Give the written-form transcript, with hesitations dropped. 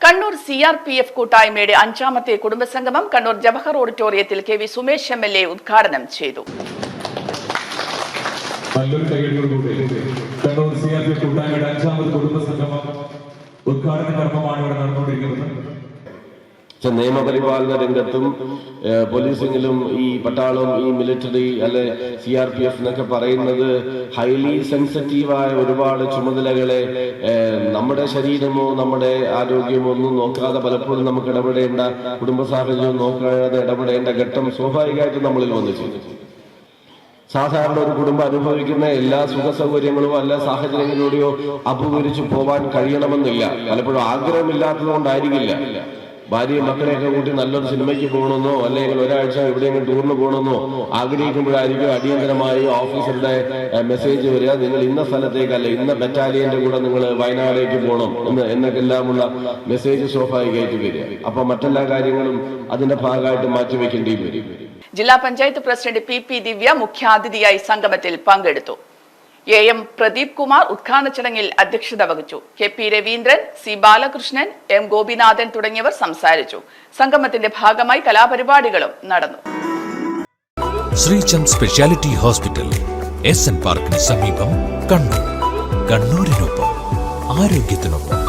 Kannur CRPF കൂട്ടായ്മയുടെ അഞ്ചാമത്തെ കുടുംബസംഗമം കണ്ണൂർ ജവഹർ ഓഡിറ്റോറിയത്തിൽ KV സുമേഷ് MLA ഉദ്ഘാടനം ചെയ്തു. കണ്ണൂർ CRPF കൂട്ടായ്മയുടെ അഞ്ചാമത്തെ കുടുംബസംഗമം ഉദ്ഘാടന കർമ്മമാണ് ഇവിടെ നടന്നുകൊണ്ടിരിക്കുന്നത്. നിയമപരിപാലന രംഗത്തും പോലീസിംഗിലും ഈ പട്ടാളം, ഈ മിലിറ്ററി അല്ലെ CRPF എന്നൊക്കെ പറയുന്നത് ഹൈലി സെൻസിറ്റീവായ ഒരുപാട് ചുമതലകളെ നമ്മുടെ ശരീരമോ നമ്മുടെ ആരോഗ്യമോ ഒന്നും നോക്കാതെ പലപ്പോഴും നമുക്ക് ഇടപെടേണ്ട, കുടുംബ സാഹചര്യം നോക്കാതെ ഇടപെടേണ്ട ഘട്ടം സ്വാഭാവികമായിട്ടും നമ്മളിൽ വന്നിച്ചു. സാധാരണ ഒരു കുടുംബം അനുഭവിക്കുന്ന എല്ലാ സുഖ സൗകര്യങ്ങളോ അല്ല സാഹചര്യങ്ങളിലൂടെയോ അഭിമുഖീകരിച്ചു പോവാൻ കഴിയണമെന്നില്ല. പലപ്പോഴും ആഗ്രഹമില്ലാത്തത് കൊണ്ടായിരിക്കില്ല. ഭാര്യയും മക്കളെയൊക്കെ കൂട്ടി നല്ലൊരു സിനിമയ്ക്ക് പോകണമെന്നോ അല്ലെങ്കിൽ ഒരാഴ്ച എവിടെയെങ്കിലും ടൂറിന് പോകണമെന്നോ ആഗ്രഹിക്കുമ്പോഴായിരിക്കും അടിയന്തരമായി ഓഫീസറുടെ മെസ്സേജ് വരിക, നിങ്ങൾ ഇന്ന സ്ഥലത്തേക്കല്ല ഇന്ന ബറ്റാലിയന്റെ കൂടെ നിങ്ങൾ വയനാടേക്ക് പോകണം എന്നൊക്കെ എല്ലാമുള്ള മെസ്സേജ് സ്വാഭാവികമായിട്ട് വരിക. അപ്പൊ മറ്റെല്ലാ കാര്യങ്ങളും അതിന്റെ ഭാഗമായിട്ട് മാറ്റിവെക്കേണ്ടി വരും. ജില്ലാ പഞ്ചായത്ത് പ്രസിഡന്റ് PP ദിവ്യ മുഖ്യാതിഥിയായി സംഗമത്തിൽ പങ്കെടുത്തു. AM പ്രദീപ് കുമാർ ഉദ്ഘാടന ചടങ്ങിൽ അധ്യക്ഷത വഹിച്ചു. KP Raveendran, C Balakrishnan, M Gopinathan തുടങ്ങിയവർ സംസാരിച്ചു. സംഗമത്തിന്റെ ഭാഗമായി കലാപരിപാടികളും നടന്നു. ശ്രീചന്ദ് സ്പെഷ്യാലിറ്റി ഹോസ്പിറ്റൽ, SN പാർക്കിന് സമീപം, കണ്ണൂർ. കണ്ണൂരിനൊപ്പം ആരോഗ്യത്തിനൊപ്പം.